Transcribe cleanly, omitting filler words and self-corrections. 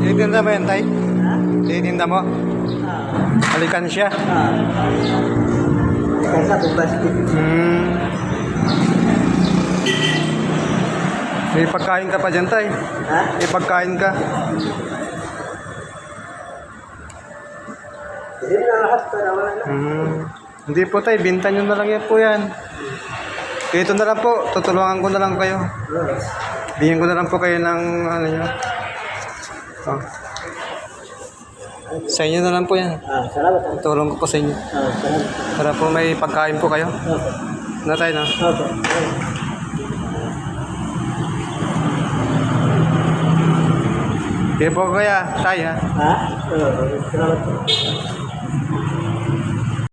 Titinda mo yan, tay? Titinda mo? Halikan siya? Halikan siya kung basket. May pagkain ka pa dyan, tay? Ha? May pagkain ka? Hindi na lahat para wala na. Hindi po, tay. Binta nyo na lang yan po yan. Ito na lang po. Tutulungan ko na lang kayo. Bigyan ko na lang po kayo ng ano nyo. Oh. Sa inyo na lang po yan. Salamat. Tulong ko po sa inyo. Salamat. Para po may pagkain po kayo. Na tayo, no? Okay. Sige po, kuya. Tayo, ha? Ha? Salamat.